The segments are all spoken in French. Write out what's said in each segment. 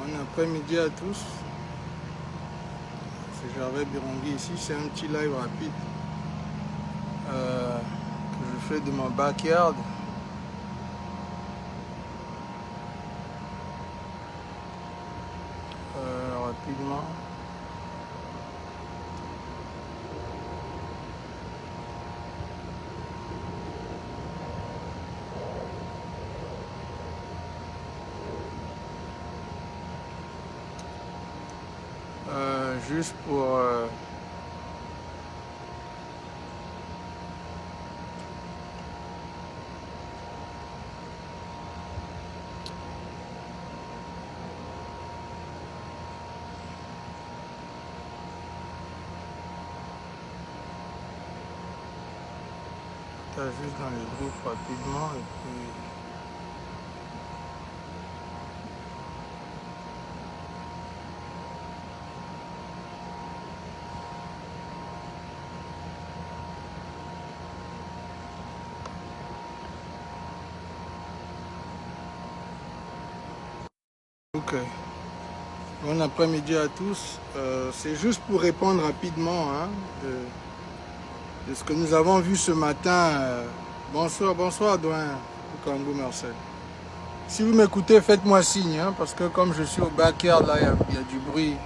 Bon après-midi à tous. C'est Gervais Birongui ici. C'est un petit live rapide que je fais de mon backyard. Rapidement. Juste pour juste dans les groupes rapidement et puis ok. Bon après-midi à tous. C'est juste pour répondre rapidement de ce que nous avons vu ce matin. Bonsoir Douin Kangou Marcel. Si vous m'écoutez, faites-moi signe, parce que comme je suis au backyard, là, il y a du bruit.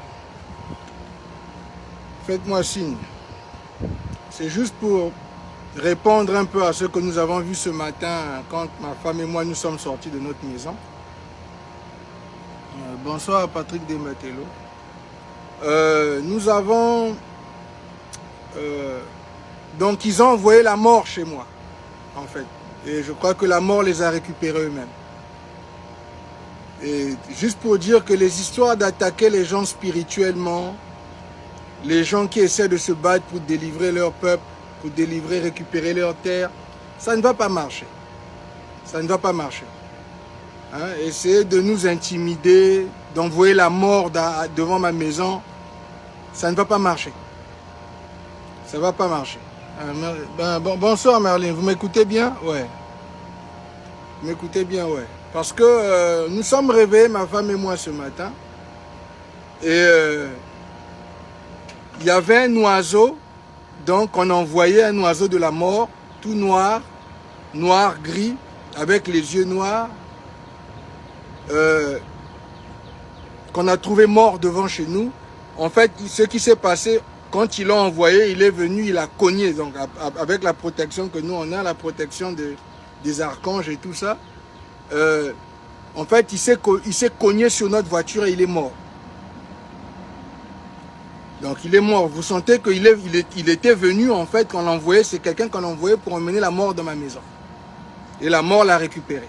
Faites-moi signe. C'est juste pour répondre un peu à ce que nous avons vu ce matin quand ma femme et moi nous sommes sortis de notre maison. Bonsoir Patrick Demetello. Nous avons... donc ils ont envoyé la mort chez moi, en fait. Et je crois que la mort les a récupérés eux-mêmes. Et juste pour dire que les histoires d'attaquer les gens spirituellement, les gens qui essaient de se battre pour délivrer leur peuple, pour délivrer, récupérer leur terre, ça ne va pas marcher. Ça ne va pas marcher. Essayer de nous intimider, d'envoyer la mort devant ma maison, ça ne va pas marcher. Ça ne va pas marcher. Bonsoir Merlin, vous m'écoutez bien? Ouais. Vous m'écoutez bien, ouais. Parce que nous sommes réveillés, ma femme et moi, ce matin. Et il y avait un oiseau. Donc, on envoyait un oiseau de la mort, tout noir, gris, avec les yeux noirs, qu'on a trouvé mort devant chez nous. En fait, ce qui s'est passé, quand ils l'ont envoyé, il est venu, il a cogné. Donc, avec la protection que nous, on a, la protection des archanges et tout ça. En fait, il s'est cogné sur notre voiture et il est mort. Donc, il est mort. Vous sentez qu'il était venu, en fait, qu'on l'envoyait. C'est quelqu'un qu'on envoyait pour emmener la mort dans ma maison. Et la mort l'a récupéré.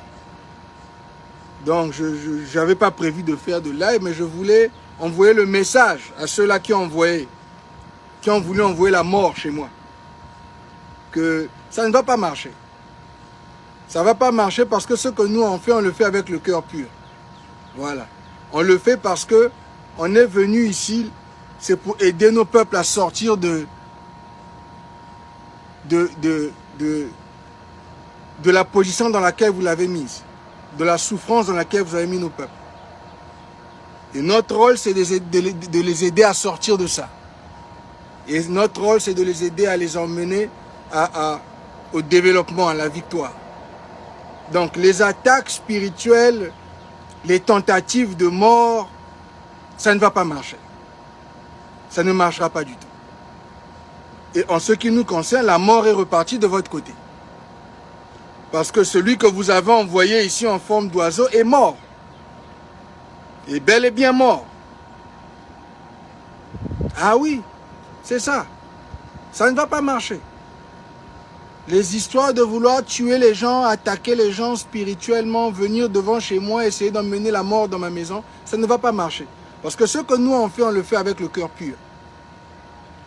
Donc, je n'avais pas prévu de faire de live, mais je voulais envoyer le message à ceux-là qui ont voulu envoyer la mort chez moi. Que ça ne va pas marcher. Ça ne va pas marcher parce que ce que nous on le fait avec le cœur pur. Voilà. On le fait parce que on est venu ici, c'est pour aider nos peuples à sortir de la position dans laquelle vous l'avez mise, de la souffrance dans laquelle vous avez mis nos peuples. Et notre rôle, c'est de les aider à sortir de ça. Et notre rôle, c'est de les aider à les emmener au développement, à la victoire. Donc, les attaques spirituelles, les tentatives de mort, ça ne va pas marcher. Ça ne marchera pas du tout. Et en ce qui nous concerne, la mort est repartie de votre côté. Parce que celui que vous avez envoyé ici en forme d'oiseau est mort. Et bel et bien mort. Ah oui, c'est ça. Ça ne va pas marcher. Les histoires de vouloir tuer les gens, attaquer les gens spirituellement, venir devant chez moi, essayer d'emmener la mort dans ma maison, ça ne va pas marcher. Parce que ce que nous on le fait avec le cœur pur.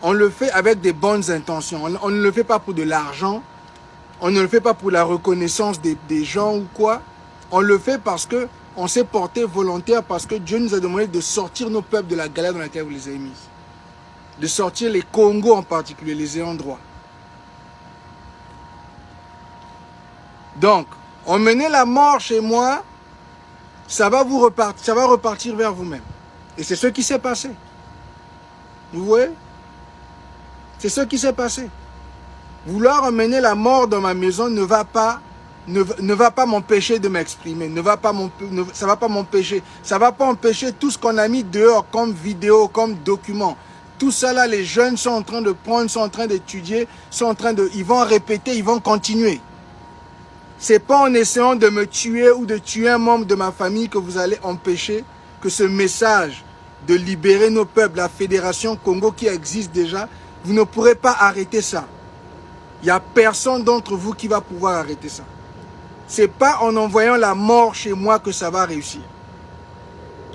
On le fait avec des bonnes intentions. On ne le fait pas pour de l'argent. On ne le fait pas pour la reconnaissance des gens ou quoi. On le fait parce que on s'est porté volontaire, parce que Dieu nous a demandé de sortir nos peuples de la galère dans laquelle vous les avez mis. De sortir les Congos en particulier, les ayants droit. Donc, on menait la mort chez moi ça va repartir vers vous-même. Et c'est ce qui s'est passé. Vous voyez? C'est ce qui s'est passé. Vouloir emmener la mort dans ma maison ne va pas m'empêcher de m'exprimer. Ça va pas m'empêcher. Ça va pas empêcher tout ce qu'on a mis dehors comme vidéo, comme document. Tout ça là, les jeunes sont en train de prendre, sont en train d'étudier, ils vont répéter, ils vont continuer. C'est pas en essayant de me tuer ou de tuer un membre de ma famille que vous allez empêcher que ce message de libérer nos peuples, la Fédération Congo qui existe déjà, vous ne pourrez pas arrêter ça. Il n'y a personne d'entre vous qui va pouvoir arrêter ça. C'est pas en envoyant la mort chez moi que ça va réussir.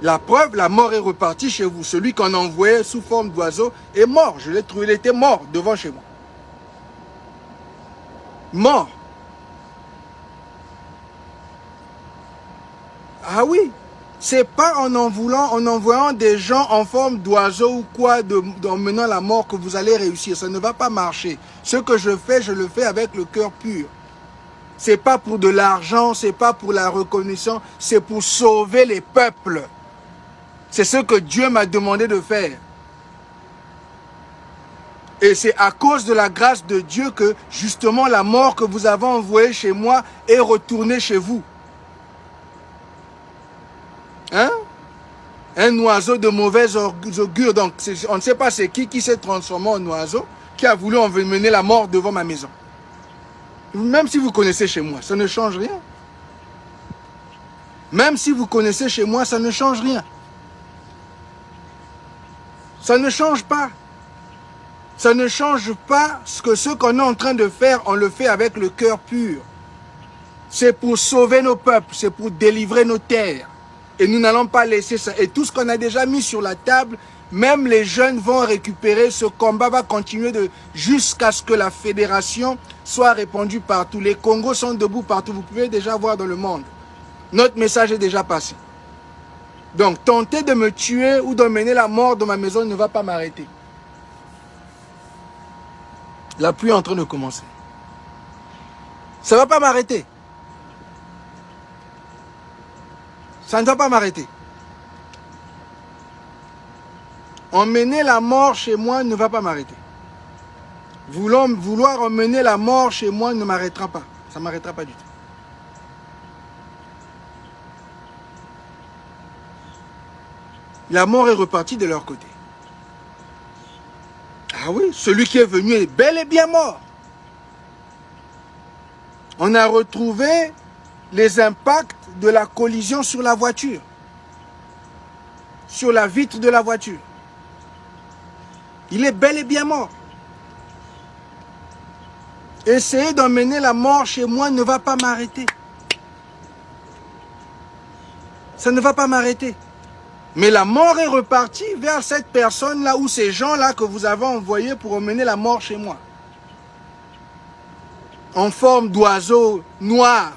La preuve, la mort est repartie chez vous. Celui qu'on envoyait sous forme d'oiseau est mort. Je l'ai trouvé, il était mort devant chez moi. Mort. Ah oui. C'est pas en envoyant des gens en forme d'oiseau ou quoi, en menant la mort que vous allez réussir. Ça ne va pas marcher. Ce que je le fais avec le cœur pur. C'est pas pour de l'argent, c'est pas pour la reconnaissance, c'est pour sauver les peuples. C'est ce que Dieu m'a demandé de faire. Et c'est à cause de la grâce de Dieu que, justement, la mort que vous avez envoyée chez moi est retournée chez vous. Hein? Un oiseau de mauvaise augure. Donc, on ne sait pas c'est qui s'est transformé en oiseau, qui a voulu emmener la mort devant ma maison. Même si vous connaissez chez moi, ça ne change rien. Même si vous connaissez chez moi, ça ne change rien. Ça ne change pas. Ça ne change pas ce qu'on est en train de faire, on le fait avec le cœur pur. C'est pour sauver nos peuples, c'est pour délivrer nos terres. Et nous n'allons pas laisser ça. Et tout ce qu'on a déjà mis sur la table, même les jeunes vont récupérer. Ce combat va continuer jusqu'à ce que la fédération soit répandue partout. Les Congos sont debout partout. Vous pouvez déjà voir dans le monde. Notre message est déjà passé. Donc, tenter de me tuer ou d'emmener la mort dans ma maison ne va pas m'arrêter. La pluie est en train de commencer. Ça ne va pas m'arrêter. Ça ne va pas m'arrêter. Emmener la mort chez moi ne va pas m'arrêter. Vouloir emmener la mort chez moi ne m'arrêtera pas. Ça ne m'arrêtera pas du tout. La mort est repartie de leur côté. Ah oui, celui qui est venu est bel et bien mort. On a retrouvé les impacts de la collision sur la voiture. Sur la vitre de la voiture. Il est bel et bien mort. Essayer d'emmener la mort chez moi ne va pas m'arrêter. Ça ne va pas m'arrêter. Mais la mort est repartie vers cette personne-là ou ces gens-là que vous avez envoyés pour emmener la mort chez moi. En forme d'oiseau noir,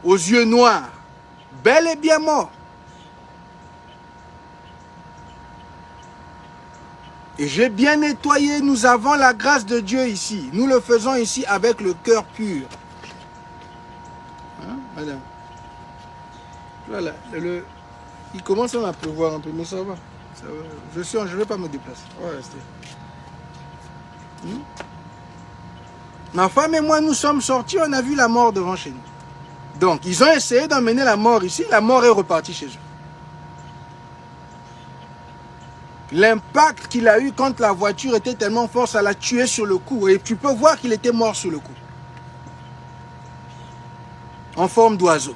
aux yeux noirs, bel et bien mort. Et j'ai bien nettoyé, nous avons la grâce de Dieu ici. Nous le faisons ici avec le cœur pur. Hein, madame? Voilà, il commence à pleuvoir un peu, mais ça va. Ça va. Je ne vais pas me déplacer. On va rester. Ma femme et moi, nous sommes sortis, on a vu la mort devant chez nous. Donc, ils ont essayé d'emmener la mort ici, la mort est repartie chez eux. L'impact qu'il a eu quand la voiture était tellement forte, ça l'a tué sur le coup. Et tu peux voir qu'il était mort sur le coup. En forme d'oiseau.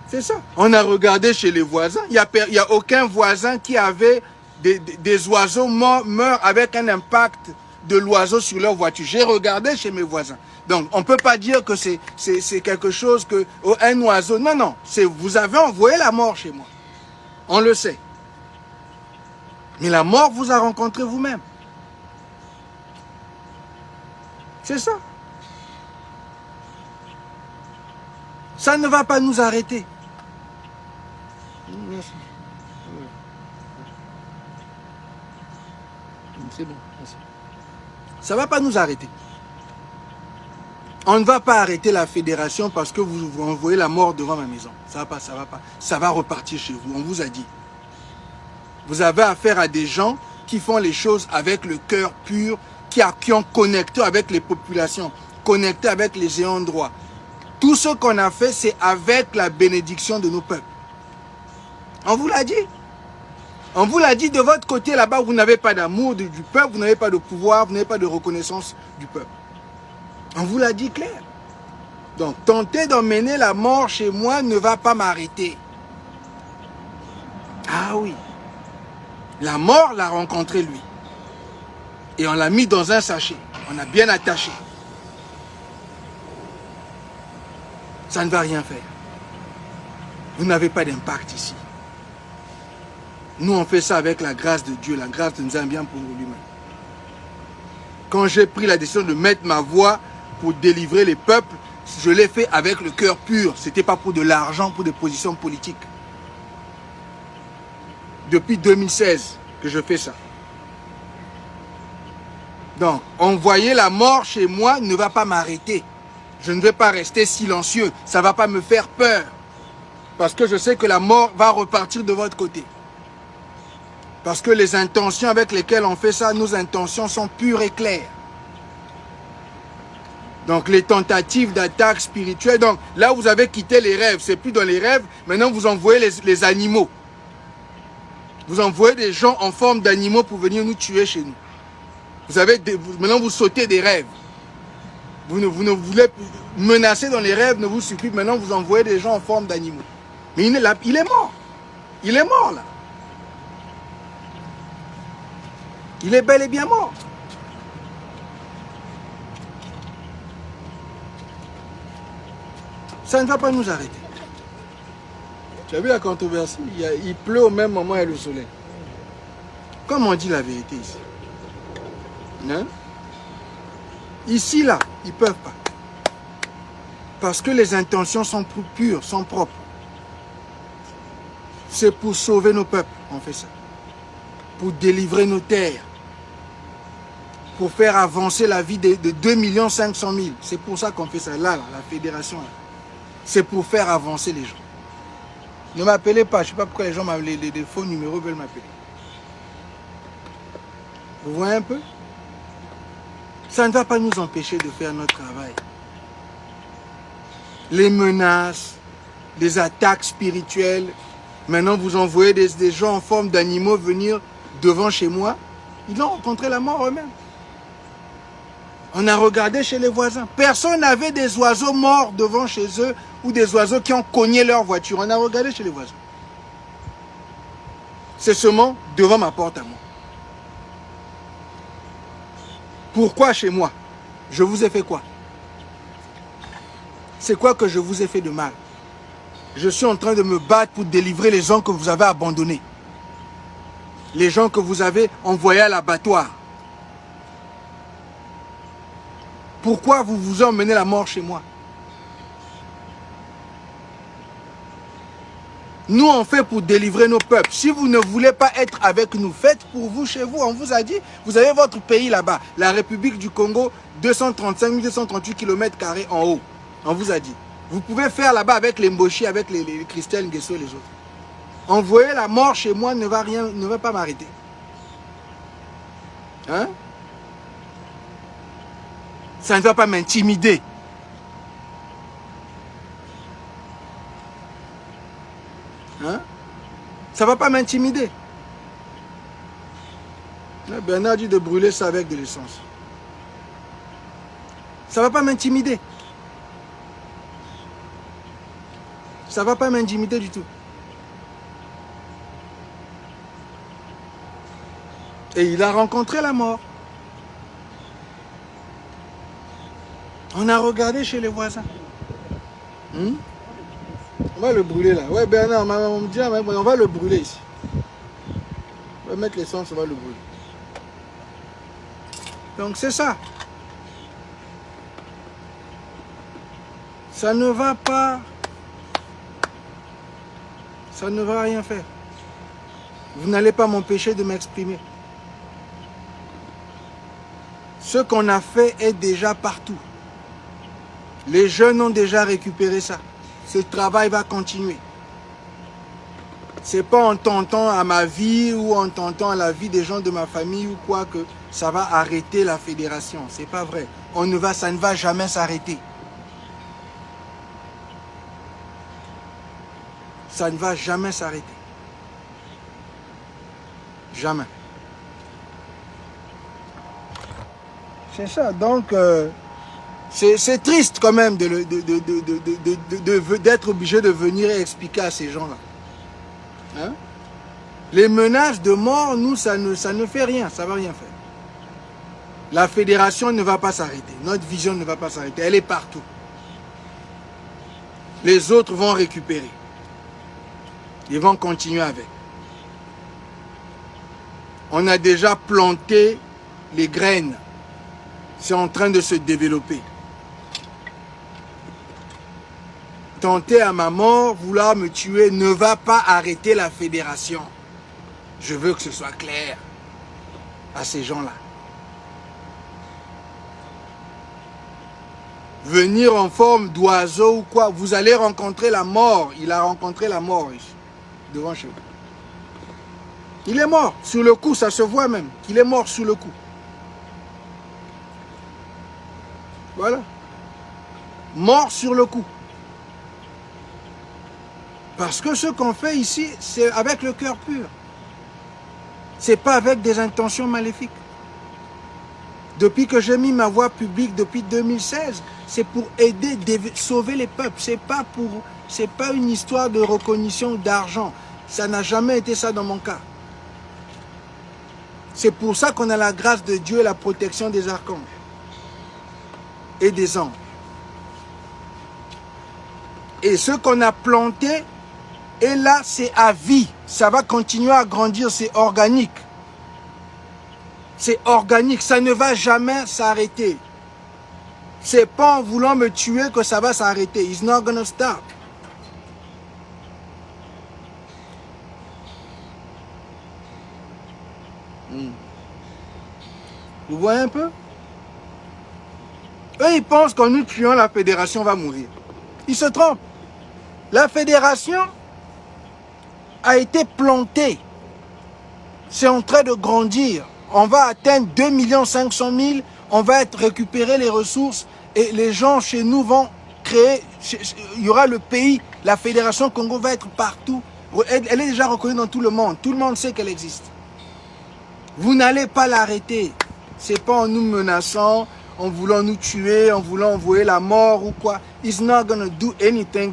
C'est ça. On a regardé chez les voisins. Il n'y a aucun voisin qui avait des oiseaux meurent avec un impact de l'oiseau sur leur voiture. J'ai regardé chez mes voisins. Donc, on ne peut pas dire que c'est quelque chose que... Oh, un oiseau. Non, non. Vous avez envoyé la mort chez moi. On le sait. Mais la mort vous a rencontré vous-même. C'est ça. Ça ne va pas nous arrêter. C'est bon. Ça ne va pas nous arrêter. On ne va pas arrêter la fédération parce que vous envoyez la mort devant ma maison. Ça va pas, ça va pas. Ça va repartir chez vous, on vous a dit. Vous avez affaire à des gens qui font les choses avec le cœur pur, qui ont connecté avec les populations, connecté avec les ayants droit. Tout ce qu'on a fait, c'est avec la bénédiction de nos peuples. On vous l'a dit. On vous l'a dit, de votre côté là-bas, vous n'avez pas d'amour du peuple, vous n'avez pas de pouvoir, vous n'avez pas de reconnaissance du peuple. On vous l'a dit clair. Donc, tenter d'emmener la mort chez moi ne va pas m'arrêter. Ah oui. La mort l'a rencontré lui. Et on l'a mis dans un sachet. On a bien attaché. Ça ne va rien faire. Vous n'avez pas d'impact ici. Nous, on fait ça avec la grâce de Dieu, la grâce de Nzambian pour lui-même. Quand j'ai pris la décision de mettre ma voix pour délivrer les peuples, je l'ai fait avec le cœur pur. Ce n'était pas pour de l'argent, pour des positions politiques. Depuis 2016 que je fais ça. Donc, envoyer la mort chez moi ne va pas m'arrêter. Je ne vais pas rester silencieux. Ça ne va pas me faire peur. Parce que je sais que la mort va repartir de votre côté. Parce que les intentions avec lesquelles on fait ça, nos intentions sont pures et claires. Donc les tentatives d'attaque spirituelle, donc là vous avez quitté les rêves, c'est plus dans les rêves, maintenant vous envoyez les animaux. Vous envoyez des gens en forme d'animaux pour venir nous tuer chez nous. Maintenant vous sautez des rêves. Vous ne voulez menacer dans les rêves, ne vous suffit, maintenant vous envoyez des gens en forme d'animaux. Mais il est là, il est mort. Il est mort là. Il est bel et bien mort. Ça ne va pas nous arrêter. Tu as vu la controverse? Il pleut au même moment et le soleil. Comme on dit la vérité ici. Hein? Ici, là, ils ne peuvent pas. Parce que les intentions sont pures, sont propres. C'est pour sauver nos peuples, on fait ça. Pour délivrer nos terres. Pour faire avancer la vie de 2 500 000. C'est pour ça qu'on fait ça. Là, la fédération. C'est pour faire avancer les gens. Ne m'appelez pas. Je ne sais pas pourquoi les gens m'appellent. Les faux numéros veulent m'appeler. Vous voyez un peu? Ça ne va pas nous empêcher de faire notre travail. Les menaces, les attaques spirituelles. Maintenant, vous envoyez des gens en forme d'animaux venir devant chez moi. Ils ont rencontré la mort eux-mêmes. On a regardé chez les voisins. Personne n'avait des oiseaux morts devant chez eux ou des oiseaux qui ont cogné leur voiture. On a regardé chez les voisins. C'est seulement devant ma porte à moi. Pourquoi chez moi? Je vous ai fait quoi? C'est quoi que je vous ai fait de mal? Je suis en train de me battre pour délivrer les gens que vous avez abandonnés. Les gens que vous avez envoyés à l'abattoir. Pourquoi vous vous emmenez la mort chez moi? Nous, on fait pour délivrer nos peuples. Si vous ne voulez pas être avec nous, faites pour vous chez vous. On vous a dit, vous avez votre pays là-bas. La République du Congo, 235 238 km² en haut. On vous a dit. Vous pouvez faire là-bas avec les Mboshi, avec les Christelle Nguesso et les autres. Envoyer la mort chez moi ne va pas m'arrêter. Hein? Ça ne va pas m'intimider. Hein? Ça ne va pas m'intimider. Bernard dit de brûler ça avec de l'essence. Ça ne va pas m'intimider. Ça ne va pas m'intimider du tout. Et il a rencontré la mort. On a regardé chez les voisins. On va le brûler là. Ouais, Bernard, on me dit, on va le brûler ici. On va mettre l'essence, on va le brûler. Donc c'est ça. Ça ne va pas. Ça ne va rien faire. Vous n'allez pas m'empêcher de m'exprimer. Ce qu'on a fait est déjà partout. Les jeunes ont déjà récupéré ça. Ce travail va continuer. Ce n'est pas en tentant à ma vie ou en tentant à la vie des gens de ma famille ou quoi que ça va arrêter la fédération. Ce n'est pas vrai. Ça ne va jamais s'arrêter. Ça ne va jamais s'arrêter. Jamais. C'est ça. Donc, c'est triste quand même d'être obligé de venir et expliquer à ces gens-là. Hein? Les menaces de mort, nous, ça ne fait rien. Ça ne va rien faire. La fédération ne va pas s'arrêter. Notre vision ne va pas s'arrêter. Elle est partout. Les autres vont récupérer. Ils vont continuer avec. On a déjà planté les graines. C'est en train de se développer. Tenter à ma mort, vouloir me tuer, ne va pas arrêter la fédération. Je veux que ce soit clair à ces gens-là. Venir en forme d'oiseau ou quoi, vous allez rencontrer la mort. Il a rencontré la mort ici, devant chez vous. Il est mort sur le coup, ça se voit même qu'il est mort sur le coup. Voilà. Mort sur le coup. Parce que ce qu'on fait ici, c'est avec le cœur pur. C'est pas avec des intentions maléfiques. Depuis que j'ai mis ma voix publique depuis 2016, c'est pour aider, sauver les peuples. C'est pas une histoire de reconnaissance d'argent. Ça n'a jamais été ça dans mon cas. C'est pour ça qu'on a la grâce de Dieu et la protection des archanges et des anges. Et ce qu'on a planté, et là, c'est à vie. Ça va continuer à grandir, c'est organique. C'est organique, ça ne va jamais s'arrêter. C'est pas en voulant me tuer que ça va s'arrêter. It's not gonna stop. Vous voyez un peu? Eux, ils pensent qu'en nous tuant, la fédération va mourir. Ils se trompent. La fédération a été plantée. C'est en train de grandir. On va atteindre 2 500 000. On va récupérer les ressources. Et les gens chez nous vont créer. Il y aura le pays. La fédération Congo va être partout. Elle est déjà reconnue dans tout le monde. Tout le monde sait qu'elle existe. Vous n'allez pas l'arrêter. C'est pas en nous menaçant, en voulant nous tuer, en voulant envoyer la mort ou quoi. It's not gonna do anything.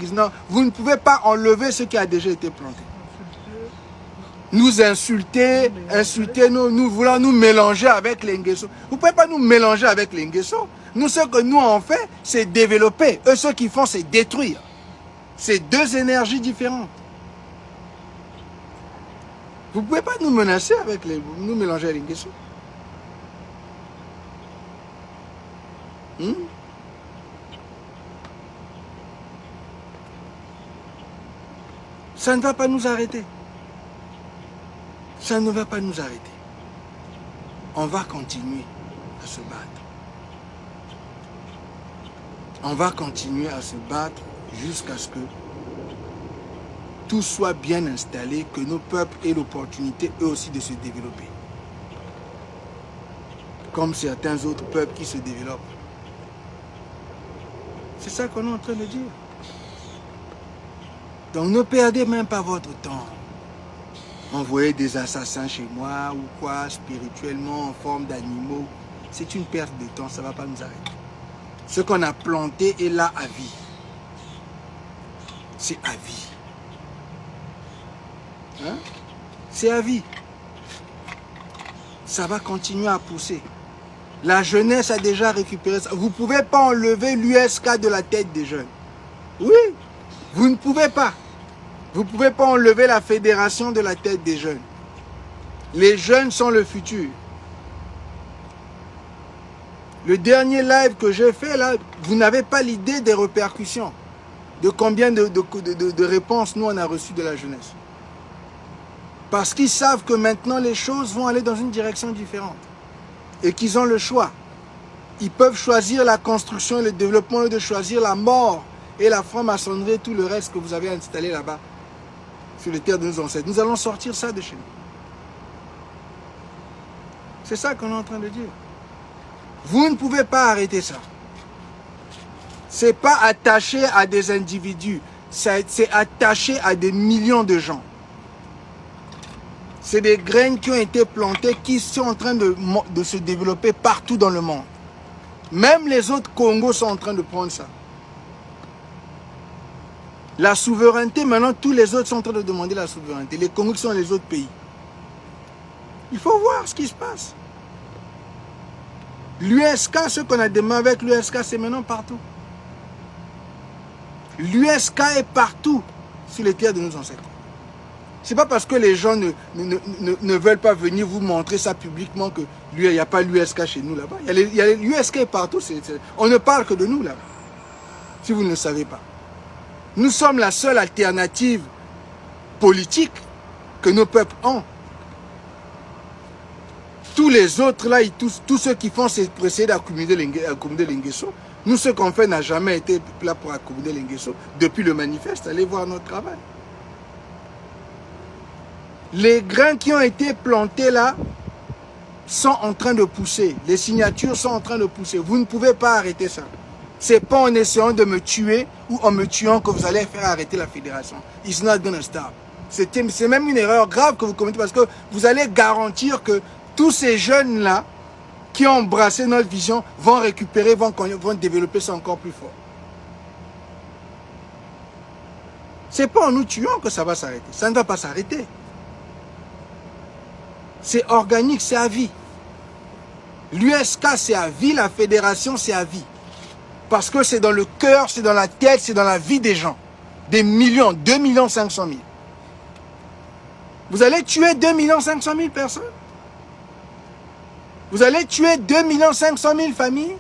Vous ne pouvez pas enlever ce qui a déjà été planté. Nous insulter, nous vouloir nous mélanger avec les Nguesso. Vous ne pouvez pas nous mélanger avec les Nguesso. Nous, ce que nous on fait, c'est développer. Eux, ce qu'ils font, c'est détruire. C'est deux énergies différentes. Vous ne pouvez pas nous menacer avec nous mélanger avec les Nguesso. Ça ne va pas nous arrêter. Ça ne va pas nous arrêter. On va continuer à se battre. On va continuer à se battre jusqu'à ce que tout soit bien installé, que nos peuples aient l'opportunité eux aussi de se développer. Comme certains autres peuples qui se développent. C'est ça qu'on est en train de dire. Donc ne perdez même pas votre temps. Envoyer des assassins chez moi ou quoi, spirituellement, en forme d'animaux, c'est une perte de temps, ça ne va pas nous arrêter. Ce qu'on a planté est là à vie. C'est à vie. Hein? C'est à vie. Ça va continuer à pousser. La jeunesse a déjà récupéré ça. Vous ne pouvez pas enlever l'USK de la tête des jeunes. Oui, vous ne pouvez pas. Vous ne pouvez pas enlever la fédération de la tête des jeunes. Les jeunes sont le futur. Le dernier live que j'ai fait, là, vous n'avez pas l'idée des répercussions. De combien de réponses nous on a reçues de la jeunesse. Parce qu'ils savent que maintenant les choses vont aller dans une direction différente. Et qu'ils ont le choix. Ils peuvent choisir la construction et le développement ou de choisir la mort et la franc-maçonnerie et tout le reste que vous avez installé là-bas, sur les terres de nos ancêtres. Nous allons sortir ça de chez nous. C'est ça qu'on est en train de dire. Vous ne pouvez pas arrêter ça. Ce n'est pas attaché à des individus, c'est attaché à des millions de gens. C'est des graines qui ont été plantées, qui sont en train de se développer partout dans le monde. Même les autres Congos sont en train de prendre ça. La souveraineté, maintenant, tous les autres sont en train de demander la souveraineté. Les Congos sont les autres pays. Il faut voir ce qui se passe. L'USK, ce qu'on a demandé avec l'USK, c'est maintenant partout. L'USK est partout sur les terres de nos ancêtres. Ce n'est pas parce que les gens ne veulent pas venir vous montrer ça publiquement qu'il n'y a pas l'USK chez nous là-bas. L'USK est partout. On ne parle que de nous là-bas. Si vous ne le savez pas. Nous sommes la seule alternative politique que nos peuples ont. Tous les autres là, tous ceux qui font, c'est pour essayer d'accommoder l'Inguesso. Nous, ce qu'on fait n'a jamais été là pour accommoder l'Inguesso. Depuis le manifeste, allez voir notre travail. Les grains qui ont été plantés là sont en train de pousser. Les signatures sont en train de pousser. Vous ne pouvez pas arrêter ça. Ce n'est pas en essayant de me tuer ou en me tuant que vous allez faire arrêter la fédération. It's not gonna stop. C'est même une erreur grave que vous commettez parce que vous allez garantir que tous ces jeunes-là qui ont embrassé notre vision vont récupérer, vont développer ça encore plus fort. Ce n'est pas en nous tuant que ça va s'arrêter. Ça ne va pas s'arrêter. C'est organique, c'est à vie. L'USK, c'est à vie. La fédération, c'est à vie. Parce que c'est dans le cœur, c'est dans la tête, c'est dans la vie des gens. Des millions, 2 500 000. Vous allez tuer 2 500 000 personnes? Vous allez tuer 2 500 000 familles?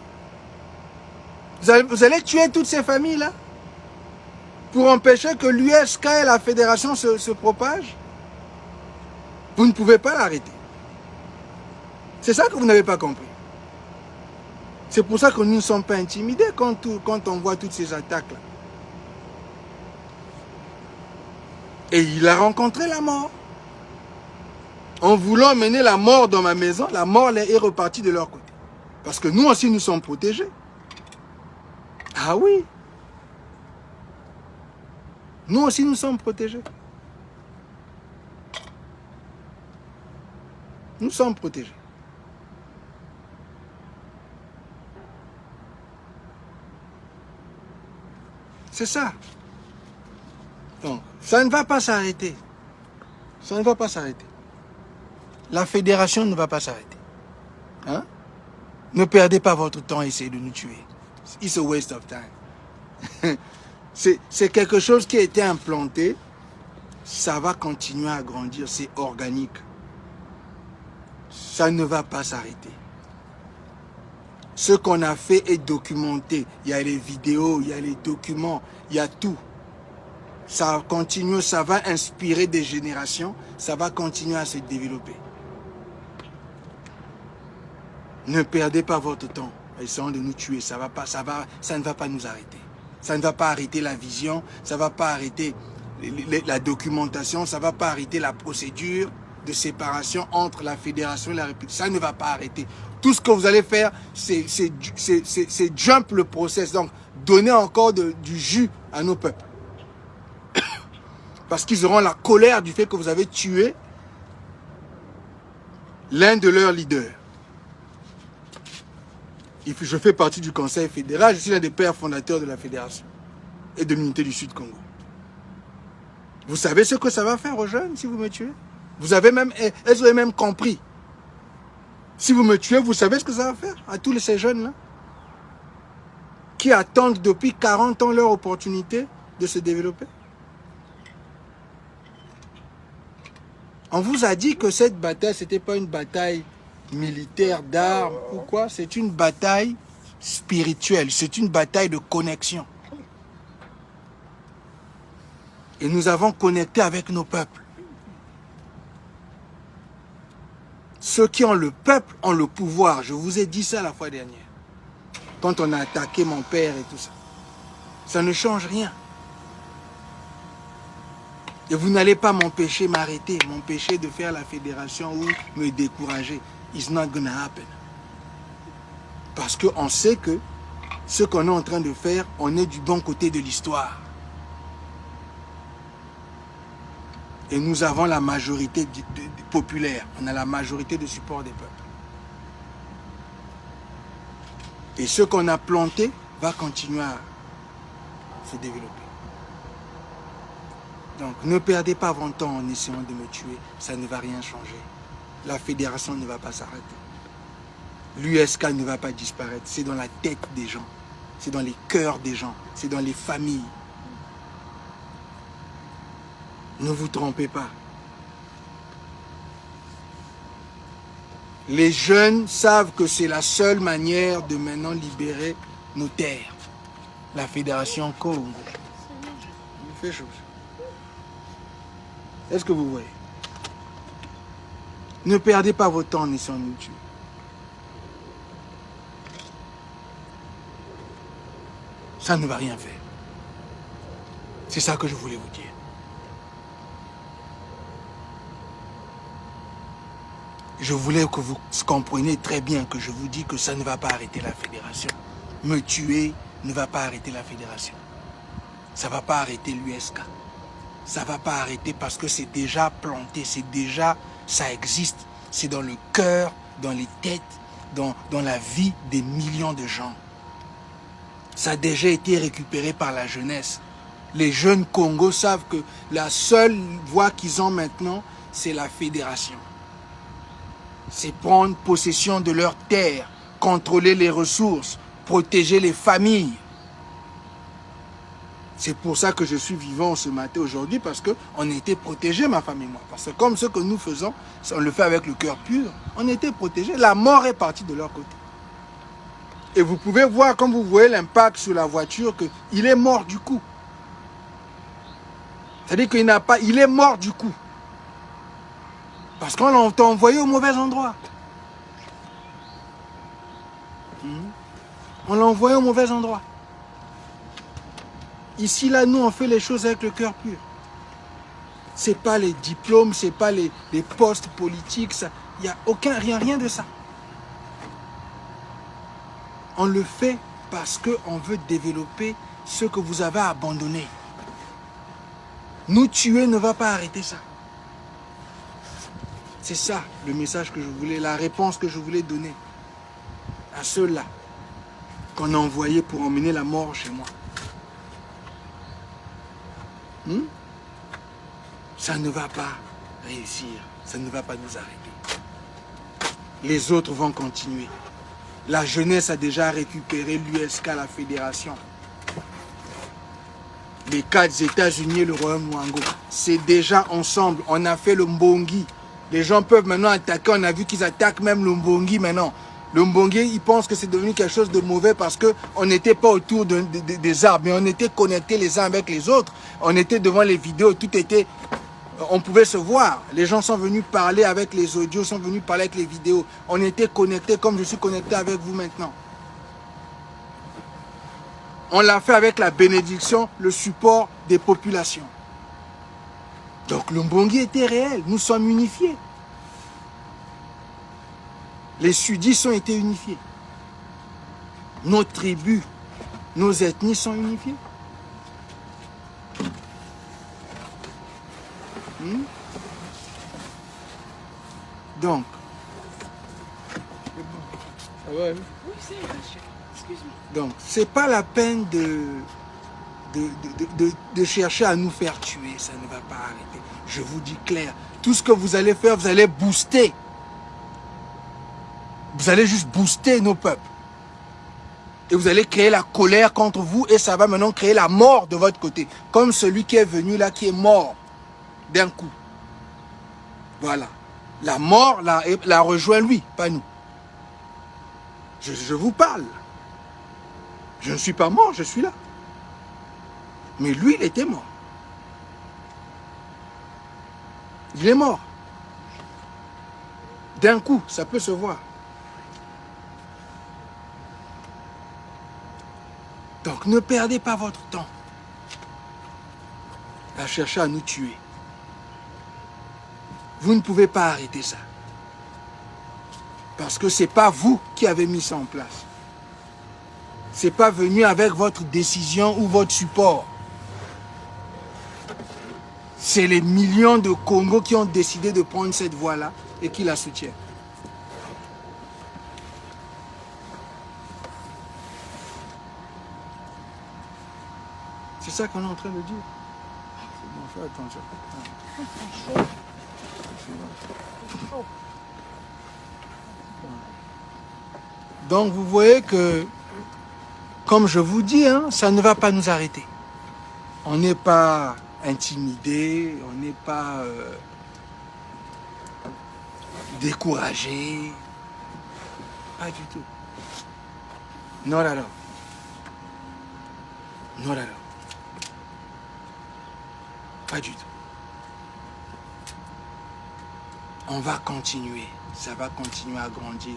Vous allez tuer toutes ces familles-là? Pour empêcher que l'USK et la fédération se propagent? Vous ne pouvez pas l'arrêter. C'est ça que vous n'avez pas compris. C'est pour ça que nous ne sommes pas intimidés quand on voit toutes ces attaques-là. Et il a rencontré la mort. En voulant mener la mort dans ma maison, la mort est repartie de leur côté. Parce que nous aussi, nous sommes protégés. Ah oui. Nous aussi, nous sommes protégés. Nous sommes protégés. C'est ça. Donc, ça ne va pas s'arrêter. Ça ne va pas s'arrêter. La fédération ne va pas s'arrêter. Hein? Ne perdez pas votre temps à essayer de nous tuer. It's a waste of time. C'est quelque chose qui a été implanté. Ça va continuer à grandir. C'est organique. Ça ne va pas s'arrêter. Ce qu'on a fait est documenté. Il y a les vidéos, il y a les documents, il y a tout. Ça continue, ça va inspirer des générations. Ça va continuer à se développer. Ne perdez pas votre temps en essayant de nous tuer. Ça ne va pas nous arrêter. Ça ne va pas arrêter la vision. Ça ne va pas arrêter la documentation. Ça ne va pas arrêter la procédure de séparation entre la fédération et la République. Ça ne va pas arrêter. Tout ce que vous allez faire, c'est jump le process. Donc, donner encore du jus à nos peuples. Parce qu'ils auront la colère du fait que vous avez tué l'un de leurs leaders. Je fais partie du Conseil fédéral, je suis l'un des pères fondateurs de la fédération et de l'unité du Sud-Congo. Vous savez ce que ça va faire aux jeunes si vous me tuez? Elles auraient même compris. Si vous me tuez, vous savez ce que ça va faire à tous ces jeunes-là qui attendent depuis 40 ans leur opportunité de se développer. On vous a dit que cette bataille, ce n'était pas une bataille militaire, d'armes ou quoi, c'est une bataille spirituelle, c'est une bataille de connexion. Et nous avons connecté avec nos peuples. Ceux qui ont le peuple ont le pouvoir. Je vous ai dit ça la fois dernière. quand on a attaqué mon père et tout ça. Ça ne change rien. Et vous n'allez pas m'empêcher, m'arrêter, m'empêcher de faire la fédération ou me décourager. It's not gonna happen. Parce qu'on sait que ce qu'on est en train de faire, on est du bon côté de l'histoire. Et nous avons la majorité populaire. On a la majorité de support des peuples. Et ce qu'on a planté va continuer à se développer. Donc ne perdez pas votre temps en essayant de me tuer. Ça ne va rien changer. La fédération ne va pas s'arrêter. L'USK ne va pas disparaître. C'est dans la tête des gens. C'est dans les cœurs des gens. C'est dans les familles. Ne vous trompez pas. Les jeunes savent que c'est la seule manière de maintenant libérer nos terres. La Fédération Congo. Il fait chaud. Est-ce que vous voyez? Ne perdez pas votre temps en essayant de nous tuer. Ça ne va rien faire. C'est ça que je voulais vous dire. Je voulais que vous compreniez très bien que je vous dis que ça ne va pas arrêter la fédération. Me tuer ne va pas arrêter la fédération. Ça ne va pas arrêter l'USK. Ça ne va pas arrêter parce que c'est déjà planté, c'est déjà, ça existe. C'est dans le cœur, dans les têtes, dans la vie des millions de gens. Ça a déjà été récupéré par la jeunesse. Les jeunes Congos savent que la seule voie qu'ils ont maintenant, c'est la fédération. C'est prendre possession de leurs terres, contrôler les ressources, protéger les familles. C'est pour ça que je suis vivant ce matin aujourd'hui, parce qu'on était protégés, ma femme et moi. Parce que comme ce que nous faisons, on le fait avec le cœur pur, on était protégés. La mort est partie de leur côté. Et vous pouvez voir, comme vous voyez l'impact sur la voiture, qu'il est mort du coup. C'est-à-dire qu'il n'a pas, il est mort du coup. Parce qu'on t'a envoyé au mauvais endroit. On l'a envoyé au mauvais endroit. Ici, là, nous, on fait les choses avec le cœur pur. Ce n'est pas les diplômes, ce n'est pas les postes politiques. Il n'y a rien de ça. On le fait parce qu'on veut développer ce que vous avez abandonné. Nous tuer ne va pas arrêter ça. C'est ça le message que je voulais, la réponse que je voulais donner à ceux-là qu'on a envoyés pour emmener la mort chez moi. Ça ne va pas réussir, ça ne va pas nous arrêter. Les autres vont continuer. La jeunesse a déjà récupéré l'USK, la fédération. Les 4 États-Unis et le Royaume-Wango, c'est déjà ensemble. On a fait le Mbongi. Les gens peuvent maintenant attaquer. On a vu qu'ils attaquent même le Mbongi maintenant. Le Mbongi, ils pensent que c'est devenu quelque chose de mauvais parce qu'on n'était pas autour des arbres, mais on était connectés les uns avec les autres. On était devant les vidéos, tout était... On pouvait se voir. Les gens sont venus parler avec les audios, sont venus parler avec les vidéos. On était connectés comme je suis connecté avec vous maintenant. On l'a fait avec la bénédiction, le support des populations. Donc le Mbongi était réel. Nous sommes unifiés. Les sudistes ont été unifiés. Nos tribus, nos ethnies sont unifiées. Donc, ça va, hein? Oui, c'est vrai, excuse-moi. Donc, c'est pas la peine de chercher à nous faire tuer. Ça ne va pas arrêter. Je vous dis clair. Tout ce que vous allez faire, vous allez booster. Vous allez juste booster nos peuples. Et vous allez créer la colère contre vous et ça va maintenant créer la mort de votre côté. Comme celui qui est venu là, qui est mort d'un coup. Voilà. La mort la rejoint lui, pas nous. Je vous parle. Je ne suis pas mort, je suis là. Mais lui, il était mort. Il est mort. D'un coup, ça peut se voir. Donc ne perdez pas votre temps à chercher à nous tuer. Vous ne pouvez pas arrêter ça. Parce que ce n'est pas vous qui avez mis ça en place. Ce n'est pas venu avec votre décision ou votre support. C'est les millions de Congos qui ont décidé de prendre cette voie-là et qui la soutiennent. C'est ça qu'on est en train de dire. C'est bon, fais attention. Donc vous voyez que, comme je vous dis, hein, ça ne va pas nous arrêter. On n'est pas intimidé, on n'est pas découragé. Pas du tout. Non, là, là. Non, là, là. Pas du tout. On va continuer. Ça va continuer à grandir.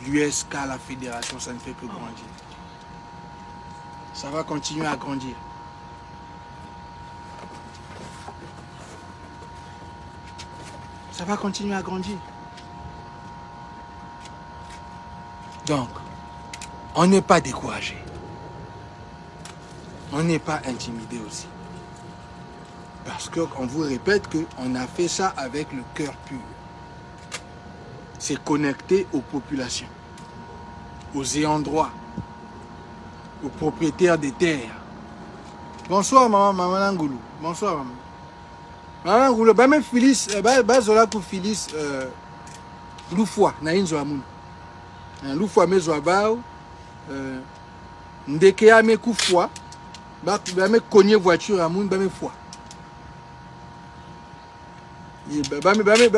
L'USK, la fédération, ça ne fait que grandir. Ça va continuer à grandir. Ça va continuer à grandir. Donc, on n'est pas découragé. On n'est pas intimidé aussi. Parce qu'on vous répète qu'on a fait ça avec le cœur pur. C'est connecté aux populations, aux ayants droit, aux propriétaires des terres. Bonsoir maman Nangoulou. Bonsoir maman. Maman Nangoulou, bame Phyllis, zola ku Phyllis Loufwa na inzo amun. Loufwa mezo abao ndeke ya me kufwa bame konye voiture amun bame fwa.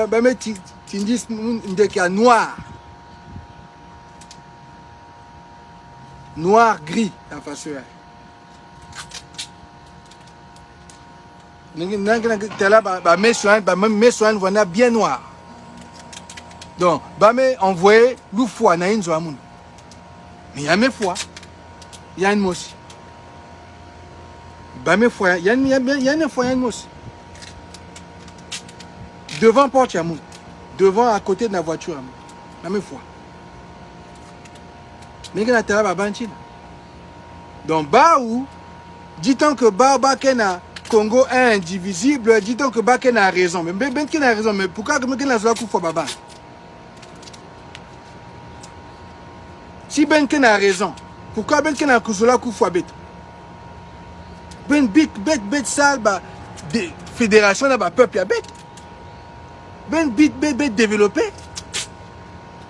Bame tindis ndeke ya noir. Noir, gris, la façon. Mes soins voilà bien noir. Donc, bame envoyé l'oufwa na inzo amun. Mais il y a mes fois, il y a une mosse. Bame fois, il y a une fois, il y a une mosse. Devant porte Yamoun. Devant, à côté de la voiture Yamoun. La même fois. Mais il y a un banchi. Donc, Baou, dit-on que Kena Congo est indivisible, dit-on que Kena a raison. Mais Ben Kena a raison, mais pourquoi Kena a raison Baba? Si Ben Kena a raison, pourquoi Ben Kena a raison Koufa Bet? Ben Bet sale, fédération n'a pas peuple à bête. Ben bit développé.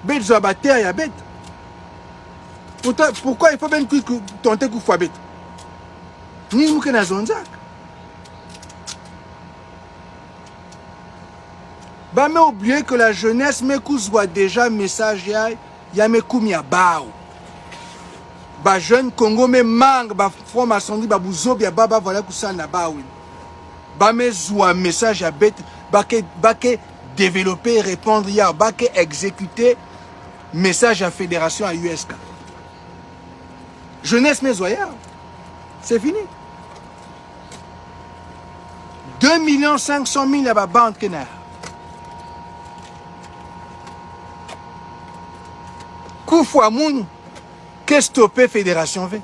Ben zobater ya bête. Pourquoi il faut ben tenter coup fois bête? Ni mouke na zonzak. Bah mais oublier que la jeunesse me voit déjà message ya me koumi ya bao. Bah jeune Congo me mangue bah formation dit bah bouzo bia baba voilà kusa na baoui. Bah me zoa message ya bête bah que développer, répondre, il y a exécuter message à fédération à USK. Jeunesse mésoyard, c'est fini. 2 500 000 à la bande Kenar. Koufou Amoun, qu'est-ce que stoppé fédération V?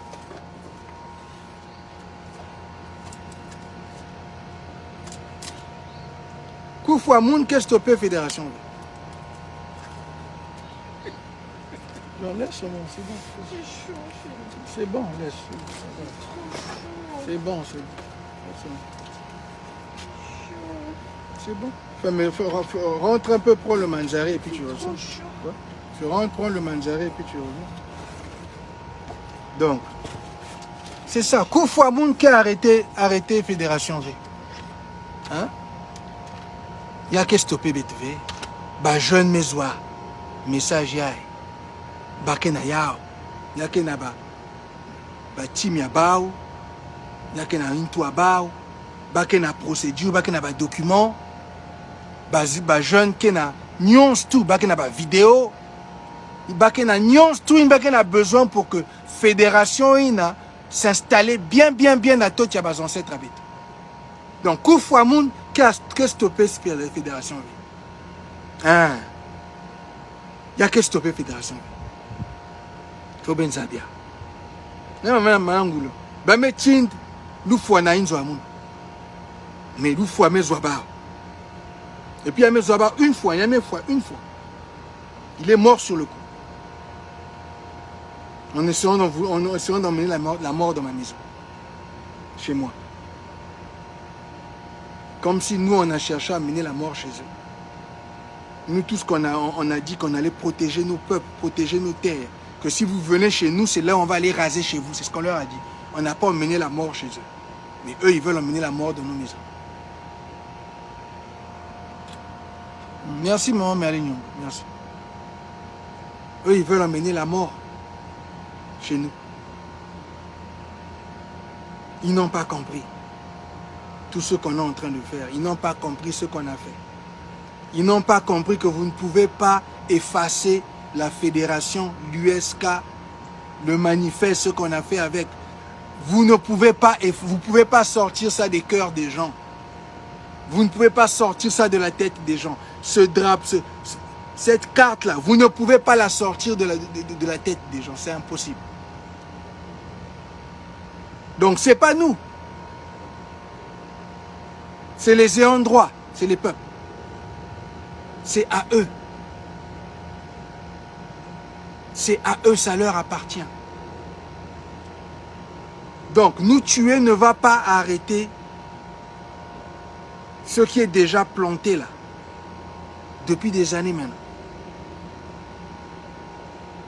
Koufou Amoun, qu'est-ce que stoppé fédération V? Non, laisse-moi, c'est bon. C'est chaud, c'est bon, laisse. C'est bon, c'est bon. C'est bon. Enfin, mais rentre un peu, prends le manjaré et puis tu reviens. Tu rentres, prends le manjaré et puis tu reviens. Donc, c'est ça. Koufou Amoun qui a arrêté fédération V. Hein? Il y a qu'à stopper BTV. Bah, jeune mésois. Message yaï. Bakena yao, yakena ba team ya bao, yakena intwa bao, bakena procédure, bakena ba document, ba jeune kena nyons tout, bakena ba vidéo, bakena nyons tout, bakena besoin pour que fédération ina s'installer bien à tout ya bas ancêtre habit. Donc Koufouamoun que stopper la fédération. Hein? Il y a que stopper la fédération. Faut bien ça bien. Non mais manangulo. Ba me tind lufwa na inzo amoun. Mais lufwa me zoaba. Et puis il y a me zoaba une fois. Il est mort sur le coup. En essayant d'emmener la mort dans ma maison. Chez moi. Comme si nous, on a cherché à amener la mort chez eux. Nous, tous, on a dit qu'on allait protéger nos peuples, protéger nos terres. Que si vous venez chez nous, c'est là où on va aller raser chez vous. C'est ce qu'on leur a dit. On n'a pas emmené la mort chez eux. Mais eux, ils veulent emmener la mort dans nos maisons. Merci, maman Merlignon. Merci. Eux, ils veulent emmener la mort chez nous. Ils n'ont pas compris tout ce qu'on est en train de faire. Ils n'ont pas compris ce qu'on a fait. Ils n'ont pas compris que vous ne pouvez pas effacer la fédération, l'USK, le manifeste, ce qu'on a fait avec. Vous ne pouvez pas, vous pouvez pas sortir ça des cœurs des gens. Vous ne pouvez pas sortir ça de la tête des gens. Ce drapeau, cette carte-là, vous ne pouvez pas la sortir de la tête des gens. C'est impossible. Donc, ce n'est pas nous. C'est les ayants droit, c'est les peuples. C'est à eux. C'est à eux, ça leur appartient. Donc, nous tuer ne va pas arrêter ce qui est déjà planté là, depuis des années maintenant.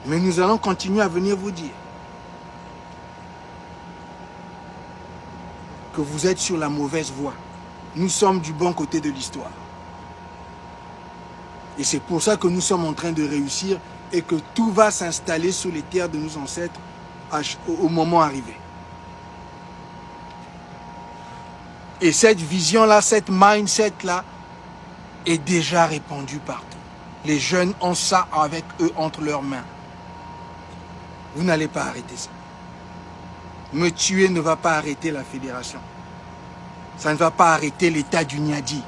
Mais nous allons continuer à venir vous dire que vous êtes sur la mauvaise voie. Nous sommes du bon côté de l'histoire. Et c'est pour ça que nous sommes en train de réussir et que tout va s'installer sur les terres de nos ancêtres au moment arrivé. Et cette vision-là, cette mindset-là est déjà répandue partout. Les jeunes ont ça avec eux entre leurs mains. Vous n'allez pas arrêter ça. Me tuer ne va pas arrêter la fédération. Ça ne va pas arrêter l'état du Niadi.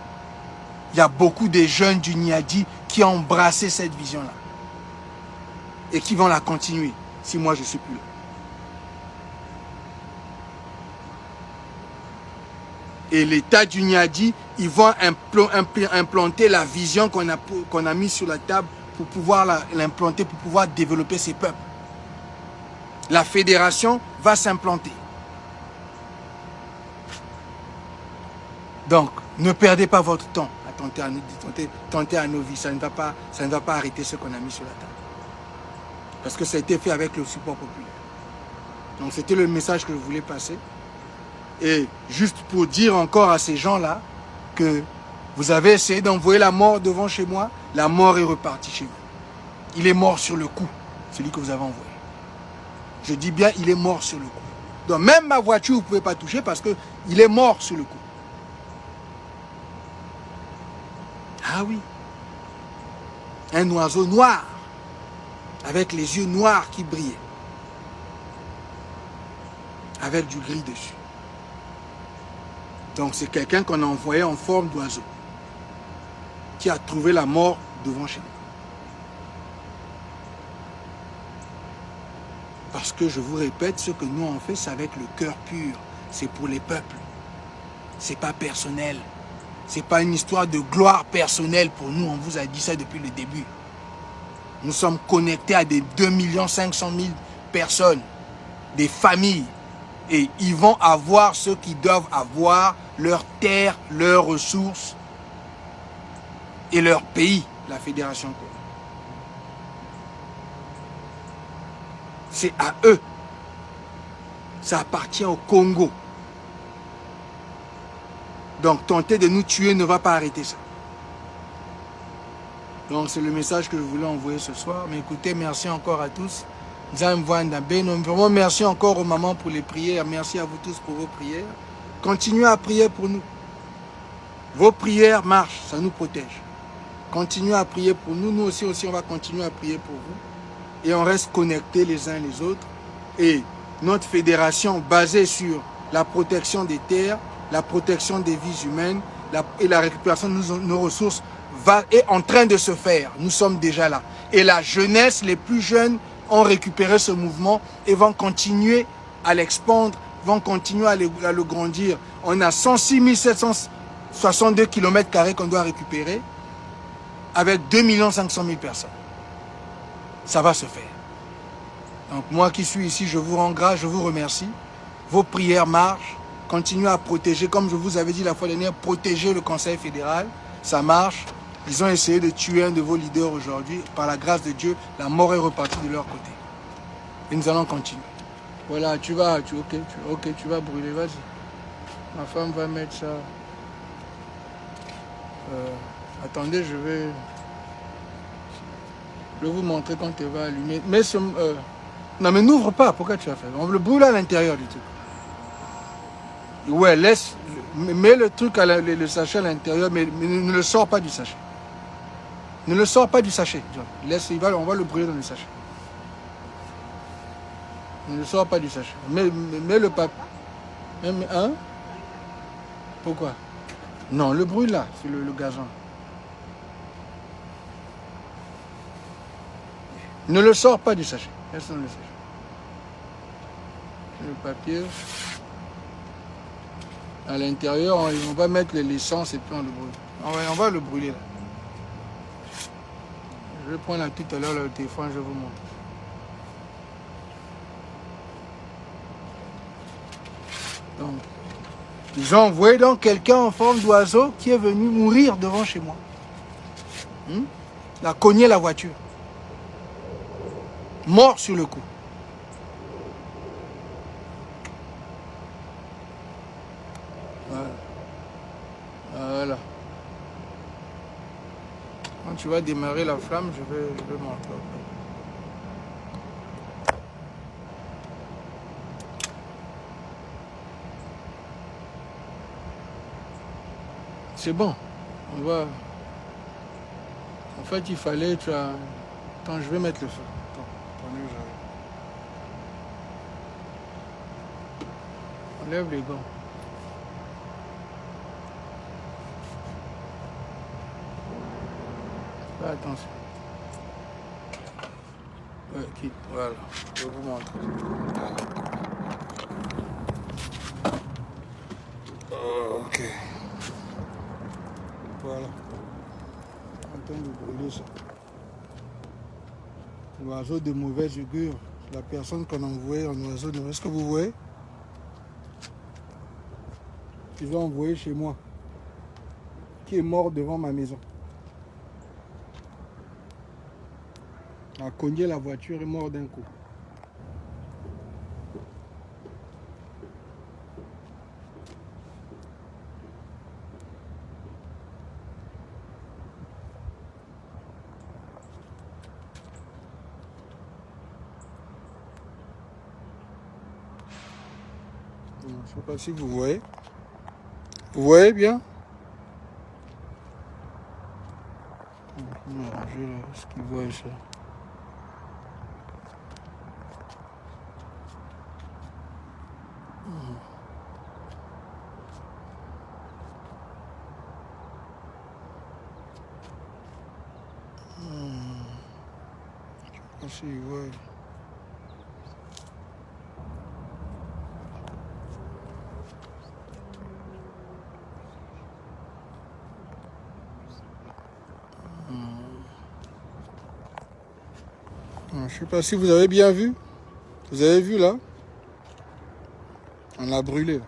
Il y a beaucoup de jeunes du Niadi qui ont embrassé cette vision-là. Et qui vont la continuer si moi je ne suis plus là. Et l'état du Niadi, ils vont implanter la vision qu'on a mise sur la table pour pouvoir l'implanter, pour pouvoir développer ces peuples. La fédération va s'implanter. Donc, ne perdez pas votre temps à tenter à nos vies. Ça ne va pas arrêter ce qu'on a mis sur la table. Parce que ça a été fait avec le support populaire. Donc, c'était le message que je voulais passer. Et juste pour dire encore à ces gens-là que vous avez essayé d'envoyer la mort devant chez moi, la mort est repartie chez vous. Il est mort sur le coup, celui que vous avez envoyé. Je dis bien, il est mort sur le coup. Donc même ma voiture, vous ne pouvez pas toucher parce qu'il est mort sur le coup. Ah oui. Un oiseau noir, avec les yeux noirs qui brillaient, avec du gris dessus. Donc c'est quelqu'un qu'on a envoyé en forme d'oiseau, qui a trouvé la mort devant chez nous. Parce que je vous répète, ce que nous on fait, c'est avec le cœur pur. C'est pour les peuples. C'est pas personnel. C'est pas une histoire de gloire personnelle pour nous. On vous a dit ça depuis le début. Nous sommes connectés à des 2 500 000 personnes, des familles. Et ils vont avoir ce qu'ils doivent avoir, leur terre, leurs ressources et leur pays, la Fédération Congo. C'est à eux. Ça appartient au Congo. Donc tenter de nous tuer ne va pas arrêter ça. Donc c'est le message que je voulais envoyer ce soir. Mais écoutez, merci encore à tous. Vraiment merci encore aux mamans pour les prières. Merci à vous tous pour vos prières. Continuez à prier pour nous. Vos prières marchent, ça nous protège. Continuez à prier pour nous. Nous aussi on va continuer à prier pour vous. Et on reste connectés les uns les autres. Et notre fédération basée sur la protection des terres, la protection des vies humaines et la récupération de nos ressources est en train de se faire. Nous sommes déjà là. Et la jeunesse, les plus jeunes ont récupéré ce mouvement et vont continuer à l'expandre, vont continuer à le grandir. On a 106 762 km² qu'on doit récupérer avec 2 500 000 personnes. Ça va se faire. Donc moi qui suis ici, je vous rends grâce, je vous remercie. Vos prières marchent. Continuez à protéger, comme je vous avais dit la fois dernière, protéger le Conseil fédéral. Ça marche. Ils ont essayé de tuer un de vos leaders aujourd'hui. Par la grâce de Dieu, la mort est repartie de leur côté. Et nous allons continuer. Voilà, tu vas brûler, vas-y. Ma femme va mettre ça. Attendez, je vais vous montrer quand elle va allumer. Mais non, mais n'ouvre pas, pourquoi tu as fait? On le brûle à l'intérieur du truc. Ouais, mets le truc, le sachet à l'intérieur, mais ne le sors pas du sachet. Ne le sors pas du sachet, John. On va le brûler dans le sachet. Ne le sors pas du sachet. Mets le papier. Hein? Pourquoi? Non, le brûle là, c'est le gazon. Ne le sors pas du sachet. Reste dans le sachet. Le papier. À l'intérieur, on va mettre l'essence et puis on le brûle. On va le brûler là. Je vais prendre là tout à l'heure le téléphone, je vous montre. Donc, ils ont envoyé donc quelqu'un en forme d'oiseau qui est venu mourir devant chez moi. Il a cogné la voiture. Mort sur le coup. Voilà. Quand tu vas démarrer la flamme, je vais montrer. C'est bon. On va. En fait, il fallait. Attends, je vais mettre le feu. Attendez, enlève les gants. Fais attention. Ouais, quitte. Voilà. Je vais vous montrer. Ok. Voilà. En train de brûler ça. L'oiseau de mauvaise augure. La personne qu'on envoyait en oiseau de mauvaise. Est-ce que vous voyez? Ils ont envoyé chez moi. Qui est mort devant ma maison. A cogné la voiture et mort d'un coup. Je ne sais pas si vous voyez. Vous voyez bien? Non, ce qu'il voit ça. Je sais pas s'il voit. Je ne sais pas si vous avez bien vu. Vous avez vu là? On l'a brûlé. Là.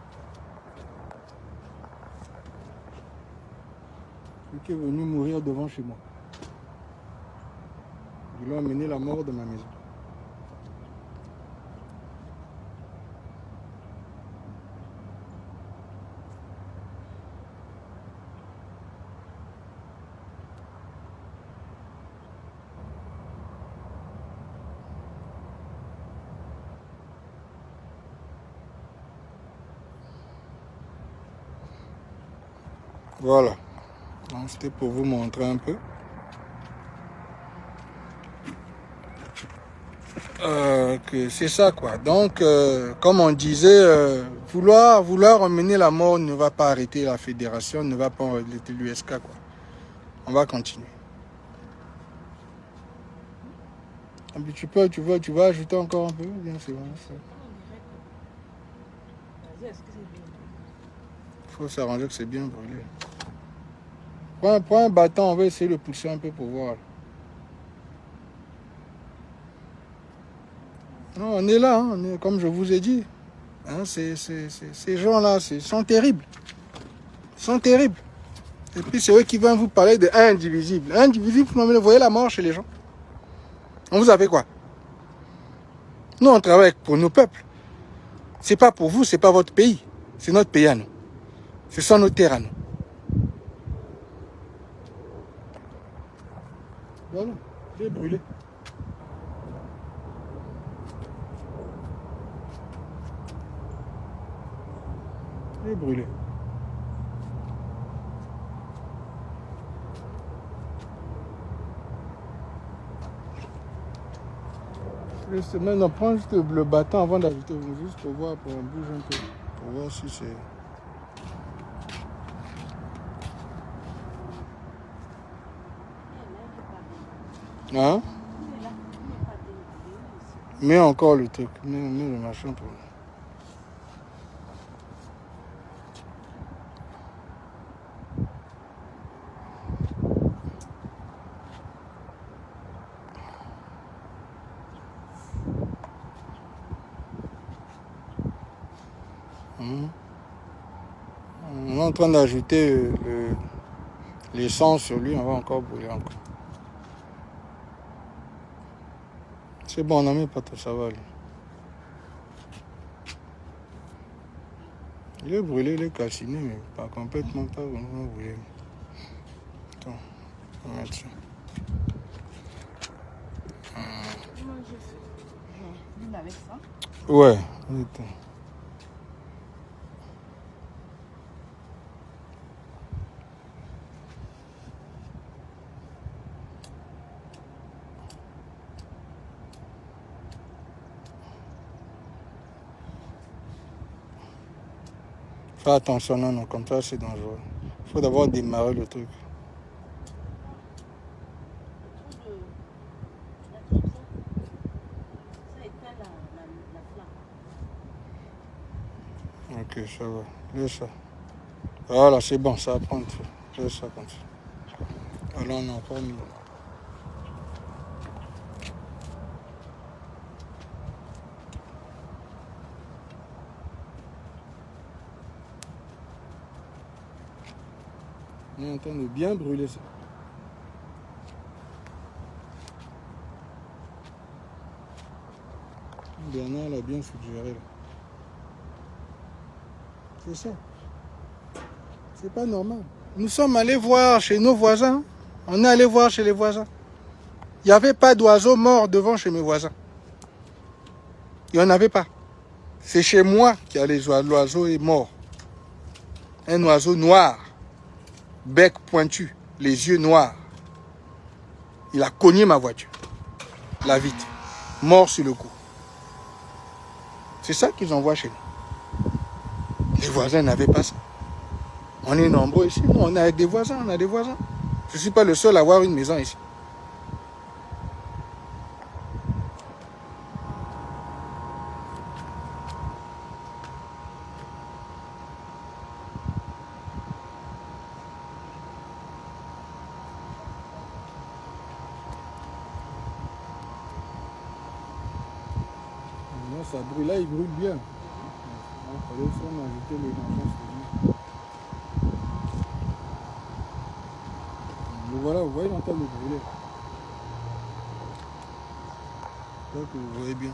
Celui qui est venu mourir devant chez moi. Il lui a amené la mort de ma maison. Voilà. Donc c'était pour vous montrer un peu. que c'est ça, quoi. Donc, comme on disait, vouloir emmener la mort ne va pas arrêter la fédération, ne va pas arrêter l'USK, quoi. On va continuer. Ah, mais tu vas ajouter encore un peu? Bien, c'est bon. Il faut s'arranger que c'est bien brûlé. Prends un bâton, on va essayer de pousser un peu pour voir. Non, on est là, hein, comme je vous ai dit. Hein, ces gens-là, sont terribles. Ils sont terribles. Et puis c'est eux qui vont vous parler de indivisible. Indivisible, vous voyez la mort chez les gens. On vous a fait quoi? Nous, on travaille pour nos peuples. C'est pas pour vous, c'est pas votre pays. C'est notre pays à nous. Ce sont nos terres à nous. Voilà, j'ai brûlé. J'ai brûlé. Maintenant, prends juste le bâton avant d'ajouter, juste pour voir, pour bouger un peu. Pour voir si c'est... Hein? Mets encore le truc. Mets le machin pour... On est en train d'ajouter l'essence sur lui, on va encore brûler encore. C'est bon, on n'en met pas tout, ça va aller. Il est brûlé, il est calciné, mais pas complètement, pas vraiment brûlé. Attends, on va mettre ça. Avec ça? Ouais, attends. Fais attention, non, comme ça c'est dangereux. Il faut d'abord démarrer le truc. Ok, ça va. Laisse ça. Voilà, c'est bon, ça va prendre feu. Laisse ça comme ça. Alors on a encore mis. On est en train de bien brûler ça. Bernard l'a bien suggéré là. C'est ça. C'est pas normal. Nous sommes allés voir chez nos voisins. On est allé voir chez les voisins. Il n'y avait pas d'oiseau mort devant chez mes voisins. Il n'y en avait pas. C'est chez moi qu'il y a l'oiseau est mort. Un oiseau noir. Bec pointu. Les yeux noirs. Il a cogné ma voiture. La vitre. Mort sur le coup. C'est ça qu'ils envoient chez nous. Les voisins n'avaient pas ça. On est nombreux ici. Nous, on est avec des voisins. On a des voisins. Je ne suis pas le seul à avoir une maison ici. Non, ça brûle. Là, il brûle bien. Il fallait seulement ajouter les machins. Voilà, vous voyez, il est en train de brûler. Donc, vous voyez bien.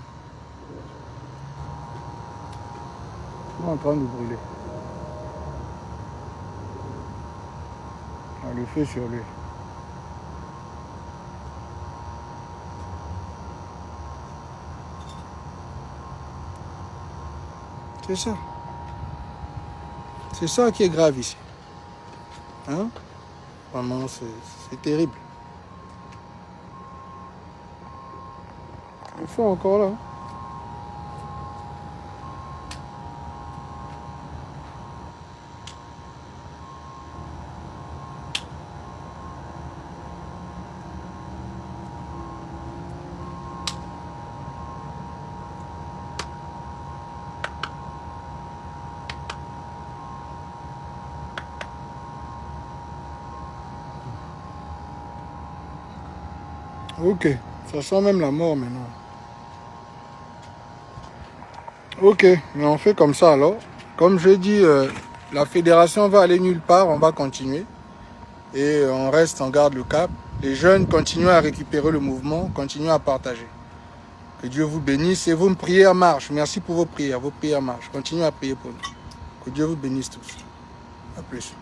Il est en train de brûler. On le fait sur lui. C'est ça. C'est ça qui est grave ici. Hein? Vraiment, c'est terrible. Il font encore là. Ok, ça sent même la mort maintenant. Ok, mais on fait comme ça alors. Comme je dis, la fédération va aller nulle part, on va continuer. Et on reste, on garde le cap. Les jeunes continuent à récupérer le mouvement, continuent à partager. Que Dieu vous bénisse et vos prières marchent. Merci pour vos prières marchent. Continuez à prier pour nous. Que Dieu vous bénisse tous. À plus.